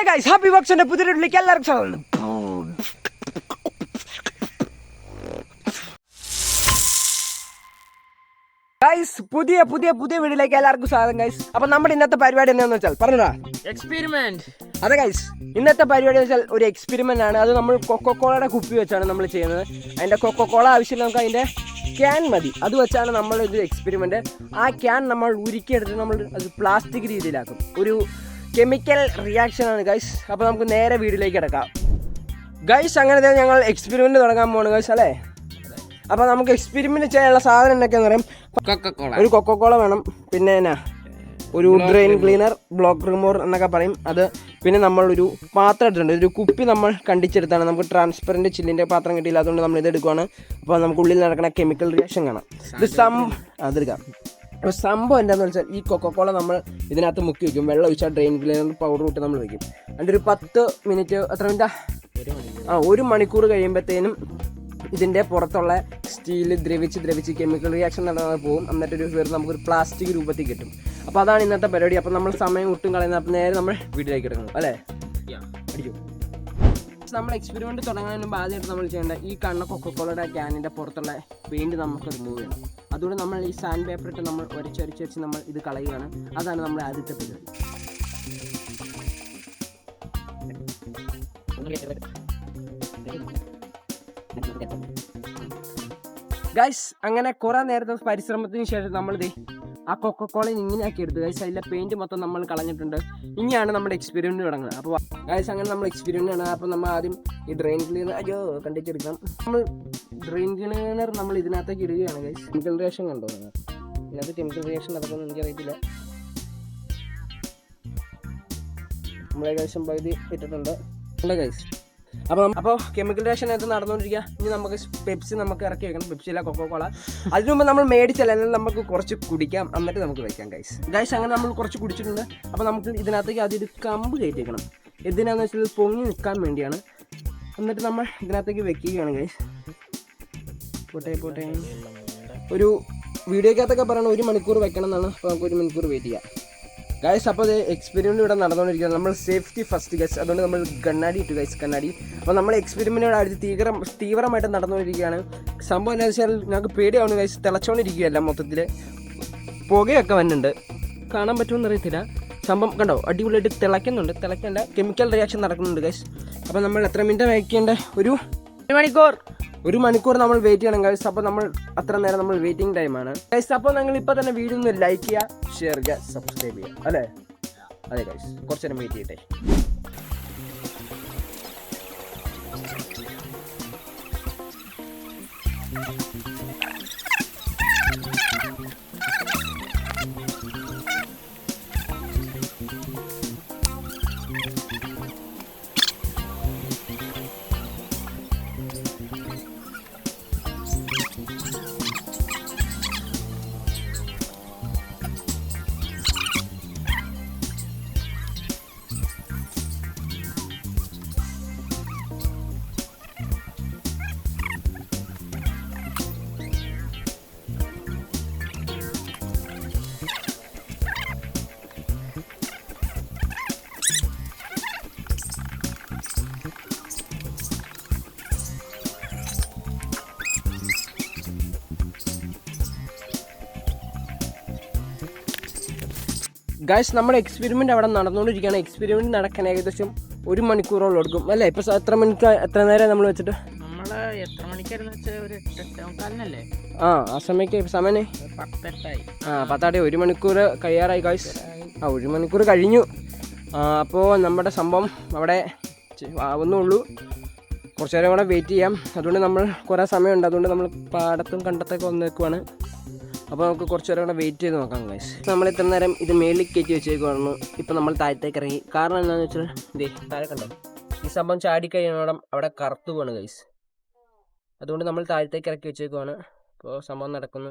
Guys happy ബോക്സിന്റെ പുതിയ വീഡിയോയിലേക്ക് എല്ലാവർക്കും സ്വാഗതം. ഗൈസ് പുതിയ വീഡിയോയിലേക്ക് എല്ലാവർക്കും സ്വാഗതം ഗൈസ്. അപ്പൊ നമ്മുടെ ഇന്നത്തെ പരിപാടി എന്താണെന്ന് വെച്ചാൽ പറഞ്ഞാ എക്സ്പെരിമെന്റ്. അതെ ഗൈസ്, ഇന്നത്തെ പരിപാടി എന്ന് വെച്ചാൽ ഒരു എക്സ്പെരിമെന്റ് ആണ്. അത് നമ്മൾ കൊക്കോക്കോളയുടെ കുപ്പി വെച്ചാണ് നമ്മൾ ചെയ്യുന്നത്. അതിന്റെ കൊക്കോക്കോള ആവശ്യമില്ല, നമുക്ക് അതിന്റെ ക്യാൻ മതി. അത് വെച്ചാണ് നമ്മൾ ഇത് എക്സ്പെരിമെന്റ്. ആ ക്യാൻ നമ്മൾ ഉരുക്കിയെടുത്ത് നമ്മൾ അത് പ്ലാസ്റ്റിക് രീതിയിലാക്കും. ഒരു കെമിക്കൽ റിയാക്ഷൻ ആണ് ഗൈസ്. അപ്പോൾ നമുക്ക് നേരെ വീഡിയോയിലേക്ക് കിടക്കാം ഗൈസ്. അങ്ങനെ ഞങ്ങൾ എക്സ്പെരിമെന്റ് തുടങ്ങാൻ പോവാണ് ഗൈസ് അല്ലേ. അപ്പോൾ നമുക്ക് എക്സ്പെരിമെന്റ് ചെയ്യാനുള്ള സാധനം എന്തൊക്കെയാന്ന് പറയാം. ഒരു കൊക്കോക്കോള വേണം, പിന്നെ എന്നാ ഒരു ഡ്രെയിൻ ക്ലീനർ, ബ്ലോക്ക് റിമൂവർ എന്നൊക്കെ പറയും അത്. പിന്നെ നമ്മളൊരു പാത്രം എടുത്തിട്ടുണ്ട്, ഒരു കുപ്പി നമ്മൾ കണ്ടിച്ചെടുത്താണ്. നമുക്ക് ട്രാൻസ്പെറൻറ്റ് ചില്ലിൻ്റെ പാത്രം കിട്ടിയില്ല, അതുകൊണ്ട് നമ്മൾ ഇത് എടുക്കുവാണ്. അപ്പോൾ നമുക്ക് ഉള്ളിൽ നടക്കുന്ന കെമിക്കൽ റിയാക്ഷൻ കാണാം. ഇത് അതെടുക്കാം. അപ്പോൾ സംഭവം എന്താണെന്ന് വെച്ചാൽ ഈ കൊക്കോക്കോള നമ്മൾ ഇതിനകത്ത് മുക്കി വയ്ക്കും. വെള്ളം ഒഴിച്ചാൽ ഡ്രെയിൻ ക്ലീനർ പൗഡർ ഇട്ട് നമ്മൾ വയ്ക്കും. അതിൻ്റെ ഒരു 10 മിനിറ്റ്, എത്ര മിനിറ്റാ, 1 മണിക്കൂർ കഴിയുമ്പോഴത്തേനും ഇതിൻ്റെ പുറത്തുള്ള സ്റ്റീല് ദ്രവിച്ച് കെമിക്കൽ റിയാക്ഷൻ നടന്നാൽ പോകും. എന്നിട്ടൊരു വെറുതെ നമുക്കൊരു പ്ലാസ്റ്റിക് രൂപത്തിൽ കിട്ടും. അപ്പോൾ അതാണ് ഇന്നത്തെ പരിപാടി. അപ്പോൾ നമ്മൾ സമയം ഒട്ടും കളയുന്നത്. അപ്പോൾ നേരെ നമ്മൾ വീട്ടിലേക്ക് എടുക്കണം അല്ലേ. അടിക്കും. നമ്മൾ എക്സ്പെരിമെൻറ്റ് തുടങ്ങുന്നതിന് മുമ്പ് ആദ്യമായിട്ട് നമ്മൾ ചെയ്യേണ്ട ഈ കണ്ണ കൊക്കോക്കോളയുടെ ക്യാനിൻ്റെ പുറത്തുള്ള പെയിൻറ്റ് നമുക്ക് റിമൂവ് ചെയ്യണം. അതുകൊണ്ട് നമ്മൾ ഈ സാൻഡ് പേപ്പർ ഇട്ട് നമ്മൾ ഉരച്ച് നമ്മൾ ഇത് കളയുകയാണ്. അതാണ് നമ്മുടെ ആദ്യത്തെ പരിപാടി. ഗൈസ് അങ്ങനെ കുറെ നേരത്തെ പരിശ്രമത്തിന് ശേഷം നമ്മളിത് ആ കൊക്കോക്കോള ഇങ്ങനെയാക്കി എടുത്തു ഗൈസ്. അതിലെ പെയിന്റ് മൊത്തം നമ്മൾ കളഞ്ഞിട്ടുണ്ട്. ഇനിയാണ് നമ്മുടെ എക്സ്പെരിമെന്റ് തുടങ്ങുന്നത്. അപ്പോൾ ഗൈസ് അങ്ങനെ നമ്മൾ എക്സ്പെരിമെന്റ് ആണ്. അപ്പോൾ നമ്മൾ ആദ്യം ഈ ഡ്രെയിൻ ക്ലീനർ കണ്ടിച്ചെടുക്കാം. നമ്മൾ ഡ്രെയിൻ ക്ലീനർ നമ്മൾ ഇതിനകത്തേക്ക് ഇടുകയാണ് ഗൈസ്. കെമിക്കൽ റിയാക്ഷൻ കണ്ടോ നിങ്ങൾ? ഇതിനകത്ത് കെമിക്കൽ റിയാക്ഷൻ നടക്കുമെന്ന് എനിക്കറിയത്തില്ല. നമ്മൾ ഏകദേശം പകുതി ഇട്ടിട്ടുണ്ട് ഗൈസ്. അപ്പോൾ കെമിക്കൽ റിയാക്ഷൻ അത് നടന്നുകൊണ്ടിരിക്കുക. ഇനി നമുക്ക് പെപ്സി നമുക്ക് ഇറക്കി വെക്കണം. പെപ്സിയില്ല, കൊക്കോക്കോള. അതിനു മുമ്പ് നമ്മൾ മേടിച്ചല്ല, എന്നാൽ നമുക്ക് കുറച്ച് കുടിക്കാം, എന്നിട്ട് നമുക്ക് വെക്കാം ഗൈസ്. അങ്ങനെ നമ്മൾ കുറച്ച് കുടിച്ചിട്ടുണ്ട്. അപ്പോൾ നമുക്ക് ഇതിനകത്തേക്ക് ആദ്യം ഒരു കമ്പ് കയറ്റി വെക്കണം. എന്തിനാന്ന് വെച്ചാൽ പൊങ്ങി നിൽക്കാൻ വേണ്ടിയാണ്. എന്നിട്ട് നമ്മൾ ഇതിനകത്തേക്ക് വെക്കുകയാണ് ഗൈസ്. പോട്ടെ ഒരു വീഡിയോക്കകത്തൊക്കെ പറയണം 1 മണിക്കൂർ വെക്കണം എന്നാണ്. അപ്പോൾ നമുക്ക് 1 മണിക്കൂർ വെയിറ്റ് ചെയ്യാം ഗൈസ്. അപ്പോൾ അത് എക്സ്പെരിമെൻ്റ് ഇവിടെ നടന്നുകൊണ്ടിരിക്കുകയാണ്. നമ്മൾ സേഫ്റ്റി ഫസ്റ്റ് ഗൈസ്, അതുകൊണ്ട് നമ്മൾ കണ്ണാടി ഇട്ടു ഗൈസ്, കണ്ണാടി. അപ്പോൾ നമ്മൾ എക്സ്പെരിമെൻറ്റിനോട് അടുത്ത് തീവ്രമായിട്ട് നടന്നുകൊണ്ടിരിക്കുകയാണ്. സംഭവം എന്താണെന്ന് വെച്ചാൽ ഞങ്ങൾക്ക് പേടിയാവുന്നു ഗൈസ്. തിളച്ചുകൊണ്ടിരിക്കുകയല്ല, മൊത്തത്തിൽ പുകയൊക്കെ വന്നിട്ടുണ്ട്. കാണാൻ പറ്റുമെന്ന് അറിയത്തില്ല. സംഭവം കണ്ടോ, അടിപൊളിയായിട്ട് തിളയ്ക്കേണ്ട കെമിക്കൽ റിയാക്ഷൻ നടക്കുന്നുണ്ട് ഗൈസ്. അപ്പോൾ നമ്മൾ എത്ര മിനിറ്റ് വെക്കേണ്ട? ഒരു മണിക്കൂർ നമ്മൾ വെയിറ്റ് ചെയ്യണം ഗൈസ്. അപ്പോൾ നമ്മൾ അത്ര നേരം നമ്മൾ വെയിറ്റിംഗ് ടൈമാണ് ഗൈസ്. അപ്പോൾ നിങ്ങൾ ഇപ്പോൾ തന്നെ വീഡിയോ ഒന്ന് ലൈക്ക് ചെയ്യുക, ഷെയർ ചെയ്യുക, സബ്സ്ക്രൈബ് ചെയ്യുക അല്ലേ. അതെ ഗൈസ്, കുറച്ച് നേരം വെയിറ്റ് ചെയ്യട്ടെ. ഗൈസ് നമ്മുടെ എക്സ്പെരിമെൻ്റ് അവിടെ നടന്നുകൊണ്ടിരിക്കുകയാണ്. എക്സ്പെരിമെൻ്റ് നടക്കാൻ ഏകദേശം 1 മണിക്കൂറോളം എടുക്കും അല്ലേ. ഇപ്പോൾ എത്ര നേരം നമ്മൾ വെച്ചിട്ട്? നമ്മൾ എത്ര മണിക്കായിരുന്നു വെച്ചാൽ ഒരു 8:45 ആ സമയം 10:08. 1 മണിക്കൂർ കഴിയാറായി ഗൈസ്. 1 മണിക്കൂർ കഴിഞ്ഞു. അപ്പോൾ നമ്മുടെ സംഭവം അവിടെ ആവുന്നുള്ളൂ. കുറച്ച് നേരം കൂടെ വെയിറ്റ് ചെയ്യാം. അതുകൊണ്ട് നമ്മൾ കുറേ സമയമുണ്ട്. അതുകൊണ്ട് നമ്മൾ പാടത്തും കണ്ടത്തൊക്കെ വന്ന് നിൽക്കുവാണ്. അപ്പോൾ നമുക്ക് കുറച്ച് നേരം കൂടെ വെയിറ്റ് ചെയ്ത് നോക്കാം ഗൈസ്. നമ്മൾ ഇത്ര നേരം ഇത് മേളിൽ കയറ്റി വെച്ചേക്കുവായിരുന്നു. ഇപ്പോൾ നമ്മൾ താഴത്തേക്ക് ഇറങ്ങി. കാരണം എന്താണെന്ന് വെച്ചാൽ ഇതേ താഴെ കണ്ടോ, ഈ സംഭവം ചാടിക്കഴിഞ്ഞോളം അവിടെ കറുത്തു പോവാണ് ഗൈസ്. അതുകൊണ്ട് നമ്മൾ താഴത്തേക്ക് ഇറക്കി വെച്ചേക്കുവാണ്. അപ്പോൾ സംഭവം നടക്കുന്നു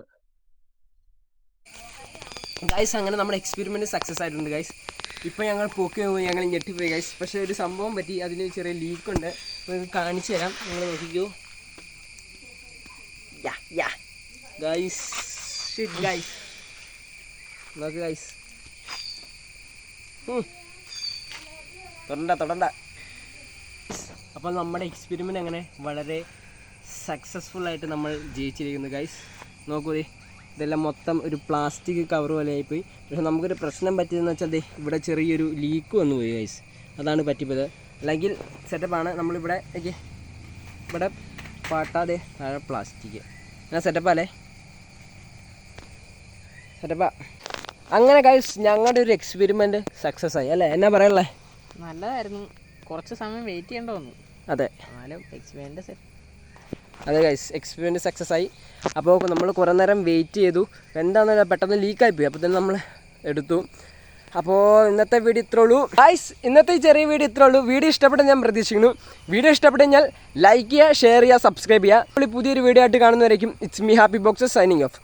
ഗൈസ്. അങ്ങനെ നമ്മുടെ എക്സ്പെരിമെൻറ്റ് സക്സസ് ആയിട്ടുണ്ട് ഗൈസ്. ഇപ്പോൾ ഞങ്ങൾ പോക്കി പോകുമ്പോൾ ഞങ്ങൾ ഞെട്ടിപ്പോയി ഗൈസ്. പക്ഷേ ഒരു സംഭവം പറ്റി, അതിന് ചെറിയ ലീക്കുണ്ട്. അപ്പോൾ കാണിച്ചു തരാം, നിങ്ങൾ നോക്കിക്കോ ഗൈസ്. ഗൈസ് നോക്ക് ഗൈസ്, തൊടണ്ട. അപ്പോൾ നമ്മുടെ എക്സ്പെരിമെൻ്റ് അങ്ങനെ വളരെ സക്സസ്ഫുള്ളായിട്ട് നമ്മൾ ജയിച്ചിരിക്കുന്നു ഗൈസ്. നോക്കൂ, ഇതെല്ലാം മൊത്തം ഒരു പ്ലാസ്റ്റിക് കവർ പോലെ ആയിപ്പോയി. പക്ഷെ നമുക്കൊരു പ്രശ്നം പറ്റിയതെന്ന് വെച്ചാൽ ഇവിടെ ചെറിയൊരു ലീക്ക് വന്നു പോയി ഗൈസ്. അതാണ് പറ്റിപ്പോയത്. അല്ലെങ്കിൽ സെറ്റപ്പാണ്. നമ്മളിവിടെ ഇവിടെ പാട്ടാതെ താഴെ പ്ലാസ്റ്റിക് സെറ്റപ്പല്ലേ, സെറ്റപ്പാ. അങ്ങനെ ഗൈസ് ഞങ്ങളുടെ ഒരു എക്സ്പെരിമെൻറ്റ് സക്സസ് ആയി അല്ലേ? എന്നാ പറയാനുള്ളത്? നല്ലതായിരുന്നു. കുറച്ച് സമയം വെയിറ്റ് ചെയ്യേണ്ട വന്നു. അതെ, എന്നാലും എക്സ്പീരിയൻസ് സെറ്റ്. അതെ ഗൈസ്, എക്സ്പീരിയൻസ് സക്സസ് ആയി. അപ്പോൾ നമ്മൾ കുറേ നേരം വെയിറ്റ് ചെയ്തു. എന്താണെന്ന് പെട്ടെന്ന് ലീക്കായിപ്പോയി. അപ്പോൾ തന്നെ നമ്മൾ എടുത്തു. അപ്പോൾ ഇന്നത്തെ വീഡിയോ ഇത്രേ ഉള്ളൂ ഗൈസ്. ഇന്നത്തെ ചെറിയ വീഡിയോ ഇത്രേ ഉള്ളൂ. വീഡിയോ ഇഷ്ടപ്പെട്ടെന്ന് ഞാൻ പ്രതീക്ഷിക്കുന്നു. വീഡിയോ ഇഷ്ടപ്പെട്ടു കഴിഞ്ഞാൽ ലൈക്ക് ചെയ്യുക, ഷെയർ ചെയ്യുക, സബ്സ്ക്രൈബ് ചെയ്യുക. പുതിയൊരു വീഡിയോ ആയിട്ട് കാണുന്നവരേക്കും it's me happy boxes signing of.